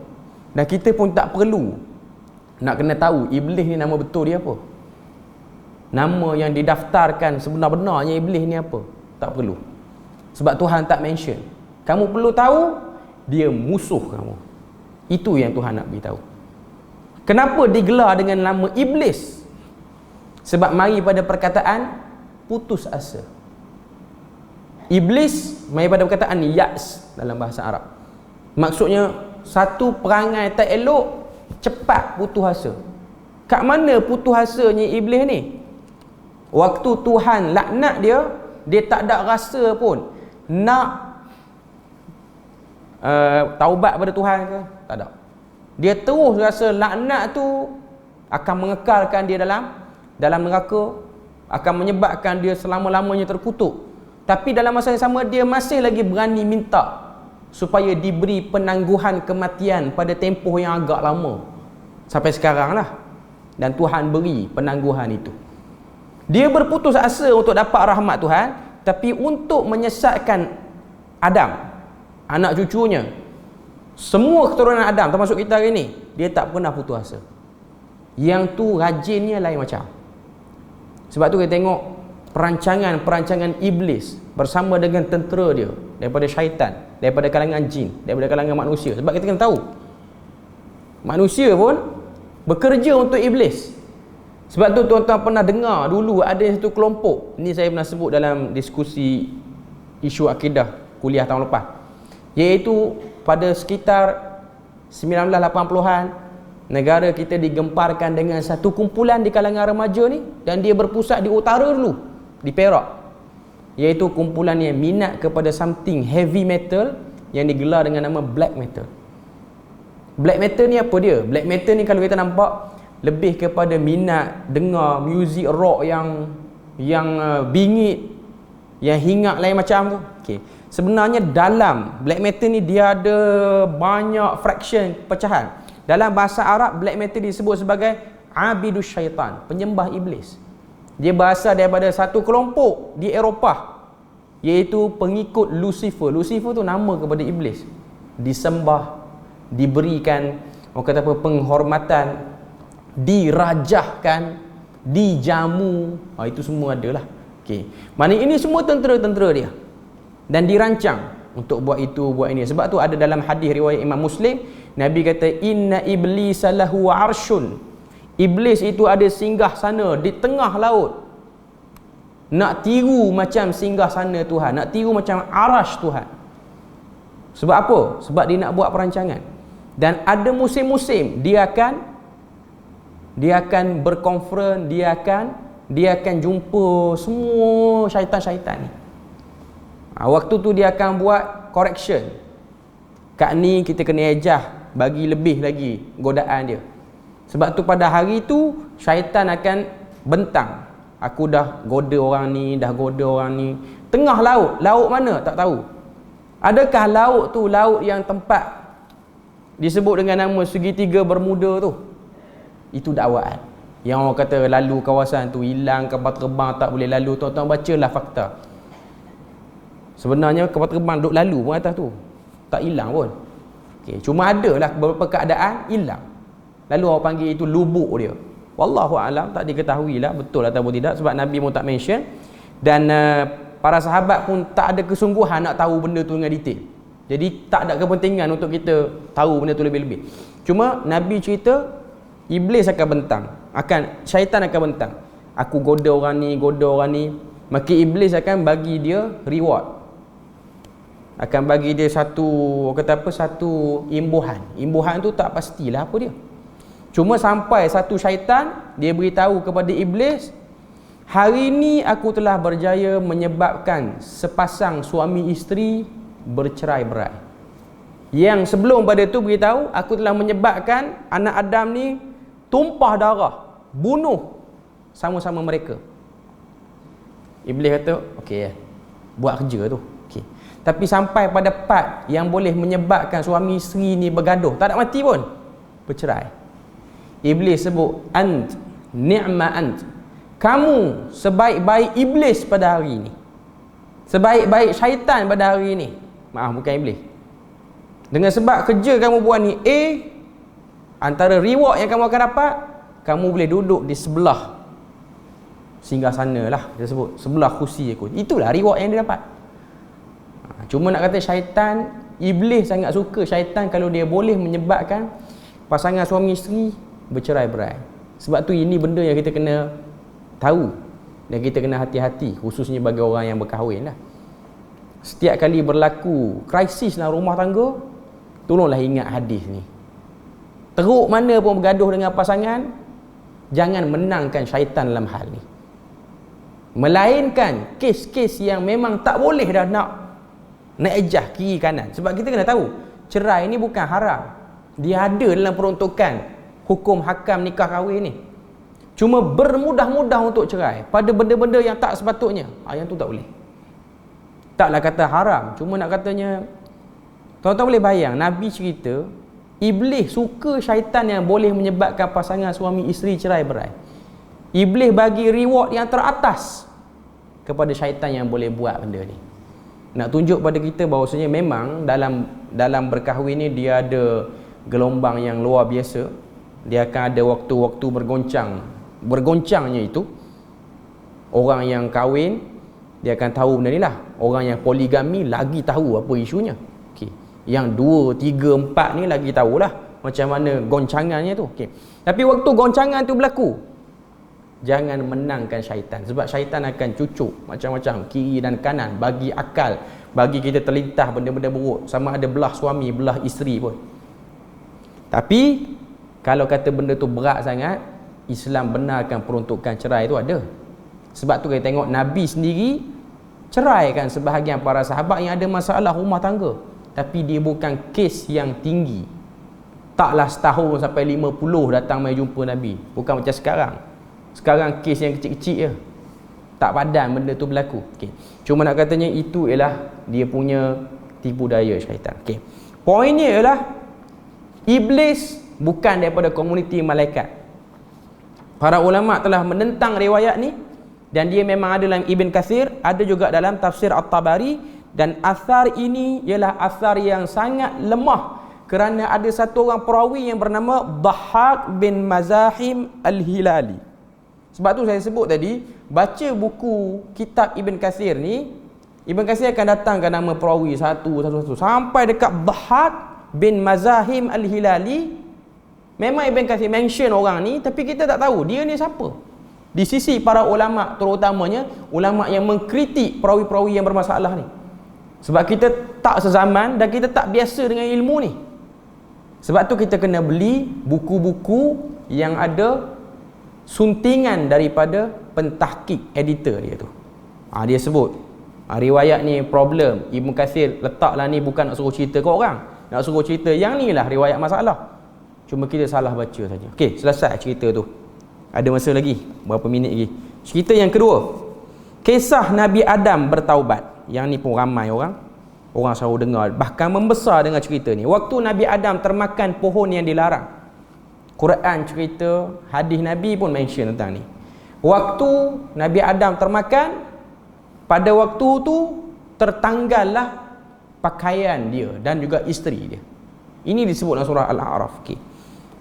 Dan kita pun tak perlu nak kena tahu iblis ni nama betul dia apa. Nama yang didaftarkan sebenar-benarnya iblis ni apa. Tak perlu. Sebab Tuhan tak mention. Kamu perlu tahu dia musuh kamu. Itu yang Tuhan nak beritahu. Kenapa digelar dengan nama iblis? Sebab mari pada perkataan putus asa. Iblis mari pada perkataan ya's dalam bahasa Arab. Maksudnya satu perangai tak elok, cepat putus asa. Kat mana putus asanya iblis ni? Waktu Tuhan laknat dia tak ada rasa pun nak taubat pada Tuhan ke? Tak ada. Dia terus rasa laknat tu akan mengekalkan dia dalam neraka, akan menyebabkan dia selama-lamanya terkutuk. Tapi dalam masa yang sama dia masih lagi berani minta supaya diberi penangguhan kematian pada tempoh yang agak lama sampai sekarang lah. Dan Tuhan beri penangguhan itu. Dia berputus asa untuk dapat rahmat Tuhan, tapi untuk menyesatkan Adam, anak cucunya, semua keturunan Adam termasuk kita hari ni, dia tak pernah putus asa. Yang tu rajinnya lain macam. Sebab tu kita tengok perancangan iblis bersama dengan tentera dia, daripada syaitan, daripada kalangan jin, daripada kalangan manusia. Sebab kita kena tahu manusia pun bekerja untuk iblis. Sebab tu tuan-tuan pernah dengar dulu ada satu kelompok, ni saya pernah sebut dalam diskusi isu akidah kuliah tahun lepas, iaitu pada sekitar 1980-an negara kita digemparkan dengan satu kumpulan di kalangan remaja ni, dan dia berpusat di utara dulu, di Perak, iaitu kumpulan yang minat kepada something heavy metal yang digelar dengan nama black metal. Black metal ni apa dia? Black metal ni kalau kita nampak lebih kepada minat dengar muzik rock yang bingit, yang hingat lain macam tu. Okey. Sebenarnya dalam black metal ni dia ada banyak fraction, pecahan. Dalam bahasa Arab black metal disebut sebagai abidus syaitan, penyembah iblis. Dia berasal daripada satu kelompok di Eropah, iaitu pengikut Lucifer. Lucifer tu nama kepada iblis. Disembah, diberikan orang kata apa, penghormatan, dirajahkan, dijamu, itu semua adalah. Okey. Maknanya ini semua tentera-tentera dia, dan dirancang untuk buat itu, buat ini. Sebab tu ada dalam hadis riwayat Imam Muslim, Nabi kata inna iblisa lahu arsyun. Iblis itu ada singgah sana di tengah laut. Nak tiru macam singgah sana Tuhan, nak tiru macam arash Tuhan. Sebab apa? Sebab dia nak buat perancangan. Dan ada musim-musim dia akan berkonfront, dia akan jumpa semua syaitan-syaitan ni. Waktu tu dia akan buat correction. Kat ni kita kena ejah, bagi lebih lagi godaan dia. Sebab tu pada hari tu syaitan akan bentang. Aku dah goda orang ni, dah goda orang ni. Tengah laut, laut mana? Tak tahu. Adakah laut tu laut yang tempat disebut dengan nama segitiga Bermuda tu? Itu dakwaan. Yang orang kata lalu kawasan tu hilang, kapal terbang tak boleh lalu. Tuan-tuan bacalah fakta. Sebenarnya kapal terbang duduk lalu pun atas tu, tak hilang pun. Okay. Cuma adalah beberapa keadaan hilang, lalu orang panggil itu lubuk dia. Wallahu alam, tak diketahui lah betul ataupun tidak, sebab Nabi pun tak mention. Dan para sahabat pun tak ada kesungguhan nak tahu benda tu dengan detail. Jadi tak ada kepentingan untuk kita tahu benda tu lebih-lebih. Cuma Nabi cerita iblis akan bentang, syaitan akan bentang. Aku goda orang ni, maka iblis akan bagi dia reward. Akan bagi dia satu imbuhan. Imbuhan tu tak pastilah apa dia. Cuma sampai satu syaitan dia beritahu kepada iblis, hari ni aku telah berjaya menyebabkan sepasang suami isteri bercerai-berai. Yang sebelum pada tu beritahu, aku telah menyebabkan anak Adam ni tumpah darah, bunuh sama-sama mereka. Iblis kata, okey, buat kerja tu. Okey. Tapi sampai pada part yang boleh menyebabkan suami isteri ni bergaduh, tak ada mati pun, bercerai. Iblis sebut, ant, ni'ma ant. Kamu sebaik-baik iblis pada hari ini. Sebaik-baik syaitan pada hari ini. Maaf, bukan iblis. Dengan sebab kerja kamu buat ni A, antara reward yang kamu akan dapat, kamu boleh duduk di sebelah singgah sana lah, dia sebut sebelah kursi aku. Itulah reward yang dia dapat. Cuma nak kata syaitan Iblis sangat suka syaitan kalau dia boleh menyebabkan pasangan suami isteri bercerai-berai. Sebab tu ini benda yang kita kena tahu dan kita kena hati-hati, khususnya bagi orang yang berkahwin lah. Setiap kali berlaku krisis dalam rumah tangga, tolonglah ingat hadis ni. Teruk mana pun bergaduh dengan pasangan, jangan menangkan syaitan dalam hal ni. Melainkan kes-kes yang memang tak boleh dah nak ejah kiri kanan. Sebab kita kena tahu, cerai ni bukan haram. Dia ada dalam peruntukan hukum hakam nikah kahwin ni. Cuma bermudah-mudah untuk cerai pada benda-benda yang tak sepatutnya, yang tu tak boleh. Taklah kata haram, cuma nak katanya, tuan-tuan boleh bayang, Nabi cerita Iblis suka syaitan yang boleh menyebabkan pasangan suami isteri cerai-berai. Iblis bagi reward yang teratas kepada syaitan yang boleh buat benda ni. Nak tunjuk pada kita bahawasanya memang dalam berkahwin ni dia ada gelombang yang luar biasa. Dia akan ada waktu-waktu bergoncangnya itu. Orang yang kahwin dia akan tahu benda ni lah. Orang yang poligami lagi tahu apa isunya. Okay. Yang 2, 3, 4 ni lagi tahulah macam mana goncangannya tu. Okay. Tapi waktu goncangan tu berlaku, jangan menangkan syaitan. Sebab syaitan akan cucuk macam-macam kiri dan kanan, bagi akal, bagi kita terlintah benda-benda buruk, sama ada belah suami, belah isteri pun. Tapi kalau kata benda tu berat sangat, Islam benarkan peruntukan cerai tu ada. Sebab tu kita tengok Nabi sendiri ceraikan sebahagian para sahabat yang ada masalah rumah tangga. Tapi dia bukan kes yang tinggi. Taklah setahun sampai 50 datang mai jumpa Nabi. Bukan macam sekarang. Sekarang kes yang kecil-kecil je. Tak padan benda tu berlaku. Okay. Cuma nak katanya itu ialah dia punya tipu daya syaitan. Okay. Poinnya ialah Iblis bukan daripada komuniti malaikat. Para ulama telah menentang riwayat ni, dan dia memang ada dalam Ibn Kathir, ada juga dalam tafsir At-Tabari, dan asar ini ialah asar yang sangat lemah kerana ada satu orang perawi yang bernama Dhahhak bin Mazahim Al-Hilali. Sebab tu saya sebut tadi, baca buku kitab Ibn Kathir ni, Ibn Kathir akan datangkan nama perawi satu sampai dekat Dhahhak bin Mazahim Al-Hilali. Memang Ibn Kathir mention orang ni, tapi kita tak tahu dia ni siapa. Di sisi para ulama, terutamanya ulama yang mengkritik perawi-perawi yang bermasalah ni. Sebab kita tak sezaman dan kita tak biasa dengan ilmu ni. Sebab tu kita kena beli buku-buku yang ada suntingan daripada pentahqiq editor dia tu. Dia sebut riwayat ni problem. Ibn Kathir letaklah ni bukan nak suruh cerita ke orang, nak suruh cerita yang ni lah riwayat masalah. Cuma kita salah baca saja. Okey, selesai cerita tu. Ada masa lagi, berapa minit lagi. Cerita yang kedua, kisah Nabi Adam bertaubat. Yang ni pun ramai orang selalu dengar, bahkan membesar dengan cerita ni. Waktu Nabi Adam termakan pohon yang dilarang, Quran cerita, hadis Nabi pun mention tentang ni. Waktu Nabi Adam termakan, pada waktu tu tertanggallah pakaian dia dan juga isteri dia. Ini disebut dalam surah Al-A'raf. Okay.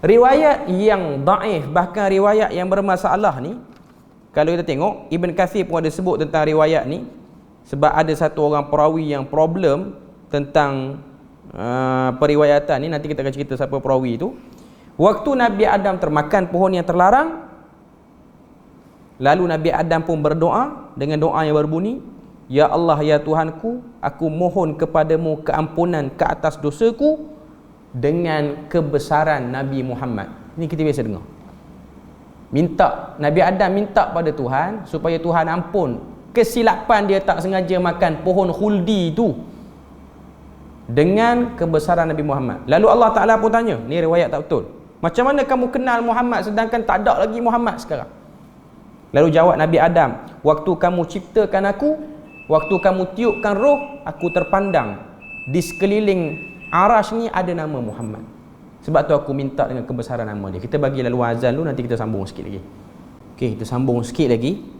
Riwayat yang daif, bahkan riwayat yang bermasalah ni, kalau kita tengok, Ibn Kathir pun ada sebut tentang riwayat ni. Sebab ada satu orang perawi yang problem tentang periwayatan ni. Nanti kita akan cerita siapa perawi itu. Waktu Nabi Adam termakan pohon yang terlarang, lalu Nabi Adam pun berdoa dengan doa yang berbunyi, Ya Allah, ya Tuhanku, aku mohon kepadamu keampunan ke atas dosaku dengan kebesaran Nabi Muhammad. Ini kita biasa dengar. Nabi Adam minta pada Tuhan supaya Tuhan ampun kesilapan dia tak sengaja makan pohon khuldi itu dengan kebesaran Nabi Muhammad. Lalu Allah Ta'ala pun tanya, ni riwayat tak betul, macam mana kamu kenal Muhammad sedangkan tak ada lagi Muhammad sekarang? Lalu jawab Nabi Adam, waktu kamu ciptakan aku, waktu kamu tiupkan roh, aku terpandang di sekeliling arash ni ada nama Muhammad. Sebab tu aku minta dengan kebesaran nama dia. Kita bagi lalu azan dulu, nanti kita sambung sikit lagi. Okey, kita sambung sikit lagi.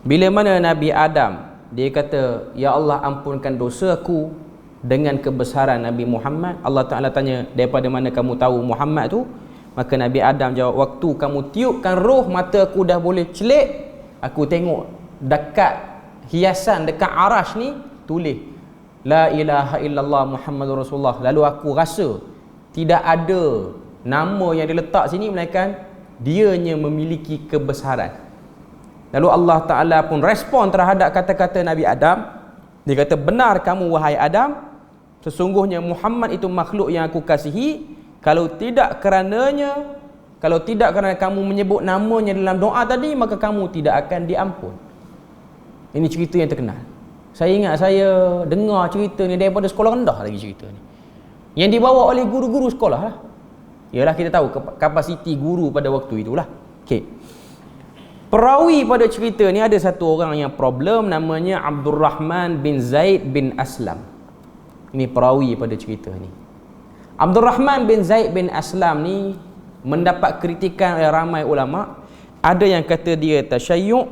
Bila mana Nabi Adam dia kata, Ya Allah, ampunkan dosa aku dengan kebesaran Nabi Muhammad, Allah Ta'ala tanya, daripada mana kamu tahu Muhammad tu? Maka Nabi Adam jawab, waktu kamu tiupkan roh, mata aku dah boleh celik, aku tengok dekat hiasan, dekat arash ni tulis la ilaha illallah Muhammadur Rasulullah, lalu aku rasa tidak ada nama yang diletak sini melainkan dianya memiliki kebesaran. Lalu Allah Ta'ala pun respon terhadap kata-kata Nabi Adam. Dia kata, benar kamu wahai Adam, sesungguhnya Muhammad itu makhluk yang aku kasihi. Kalau tidak kerana kamu menyebut namanya dalam doa tadi, maka kamu tidak akan diampun. Ini cerita yang terkenal. Saya ingat saya dengar cerita ni daripada sekolah rendah lagi cerita ni, yang dibawa oleh guru-guru sekolah lah. Yalah, kita tahu kapasiti guru pada waktu itulah. Okey. Perawi pada cerita ni ada satu orang yang problem, namanya Abdul Rahman bin Zaid bin Aslam. Ini perawi pada cerita ni. Abdul Rahman bin Zaid bin Aslam ni mendapat kritikan oleh ramai ulama. Ada yang kata dia tasyayyu'h,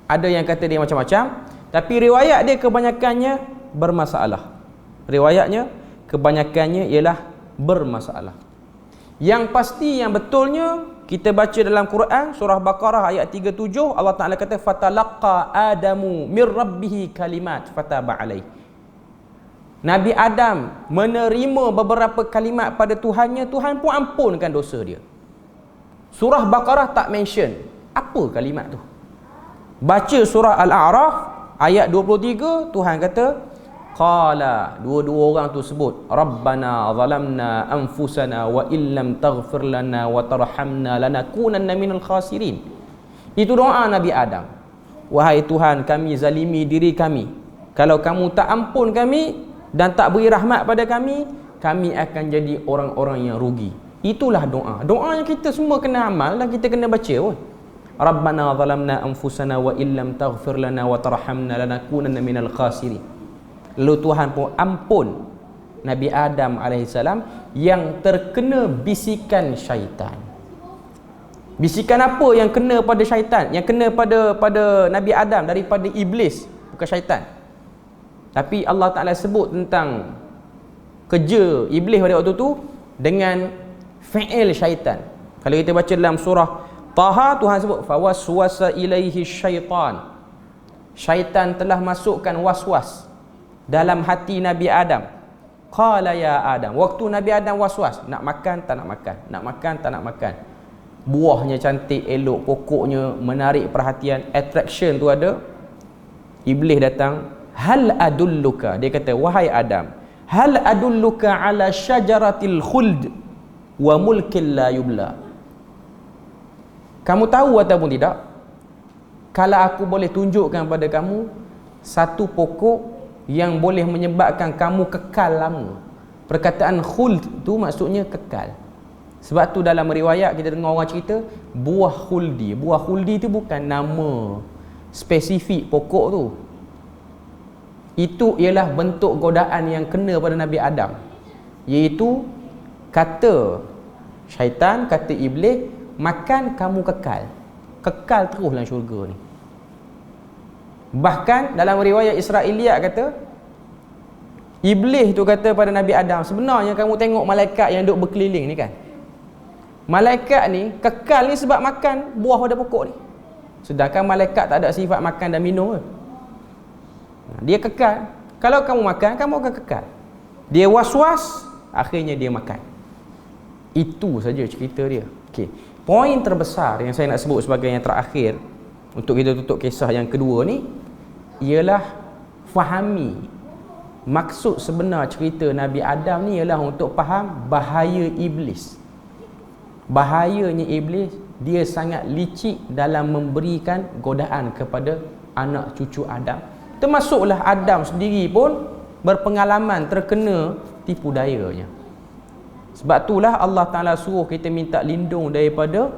ada yang kata dia macam-macam, tapi riwayat dia kebanyakannya bermasalah. Riwayatnya kebanyakannya ialah bermasalah. Yang pasti, yang betulnya, kita baca dalam Quran surah Baqarah ayat 37, Allah Ta'ala kata fatalaqa Adamu mir rabbihi kalimat fataba alaih. Nabi Adam menerima beberapa kalimat pada Tuhannya, Tuhan pun ampunkan dosa dia. Surah Baqarah tak mention apa kalimat tu. Baca surah Al-A'raf ayat 23, Tuhan kata qala, dua-dua orang tu sebut, Rabbana zalamna anfusana wa illam taghfir lana wa tarhamna lanakunanna minal khasirin. Itu doa Nabi Adam. Wahai Tuhan, kami zalimi diri kami. Kalau kamu tak ampun kami dan tak beri rahmat pada kami, kami akan jadi orang-orang yang rugi. Itulah doa. Doa yang kita semua kena amal dan kita kena baca pun. Rabbana zalamna anfusana wa illam taghfir lana wa tarhamna lanakunanna minal khasirin. Lalu Tuhan pun ampun Nabi Adam AS yang terkena bisikan syaitan. Bisikan apa yang kena pada syaitan? Yang kena pada Nabi Adam daripada iblis, bukan syaitan. Tapi Allah Ta'ala sebut tentang kerja iblis pada waktu tu dengan fi'il syaitan. Kalau kita baca dalam surah Taha, Tuhan sebut fawaswasa ilaihi syaitan. Syaitan telah masukkan waswas dalam hati Nabi Adam. Qala ya Adam. Waktu Nabi Adam waswas, nak makan tak nak makan, nak makan tak nak makan. Buahnya cantik, elok, pokoknya menarik perhatian, attraction tu ada. Iblis datang, hal adulluka, dia kata, wahai Adam, hal adulluka ala syajaratil khuld wa mulkin la yubla. Kamu tahu ataupun tidak, kalau aku boleh tunjukkan pada kamu satu pokok yang boleh menyebabkan kamu kekal lama. Perkataan khuld tu maksudnya kekal. Sebab tu dalam riwayat kita dengar orang cerita buah khuldi. Buah khuldi tu bukan nama spesifik pokok tu. Itu ialah bentuk godaan yang kena pada Nabi Adam, iaitu kata syaitan, kata iblis, makan kamu kekal. Kekal terus dalam syurga ni. Bahkan dalam riwayat Israiliyat kata, iblis tu kata pada Nabi Adam, sebenarnya kamu tengok malaikat yang duduk berkeliling ni kan, malaikat ni kekal ni sebab makan buah pada pokok ni. Sedangkan malaikat tak ada sifat makan dan minum ke? Dia kekal. Kalau kamu makan, kamu akan kekal. Dia was-was, akhirnya dia makan. Itu saja cerita dia. Okey. Poin terbesar yang saya nak sebut sebagai yang terakhir untuk kita tutup kisah yang kedua ni ialah fahami maksud sebenar cerita Nabi Adam ni ialah untuk faham bahaya iblis. Bahayanya iblis, dia sangat licik dalam memberikan godaan kepada anak cucu Adam. Termasuklah Adam sendiri pun berpengalaman terkena tipu dayanya. Sebab itulah Allah Ta'ala suruh kita minta lindung daripada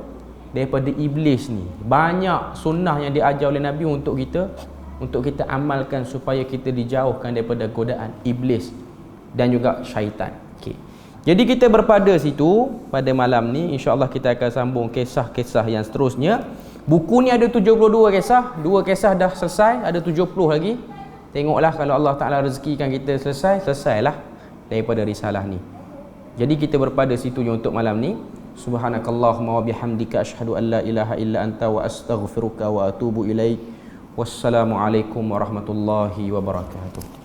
iblis ni. Banyak sunnah yang diajar oleh Nabi untuk kita amalkan supaya kita dijauhkan daripada godaan iblis dan juga syaitan. Okay. Jadi kita berpada situ pada malam ni. InsyaAllah kita akan sambung kisah-kisah yang seterusnya. Buku ni ada 72 kisah. 2 kisah dah selesai, ada 70 lagi. Tengoklah kalau Allah Ta'ala rezekikan kita selesailah daripada risalah ni. Jadi kita berpada situ untuk malam ni. Subhanakallahumma wa bihamdika asyhadu an la ilaha illa anta wa astaghfiruka wa atubu ilaik. Wassalamualaikum warahmatullahi wabarakatuh.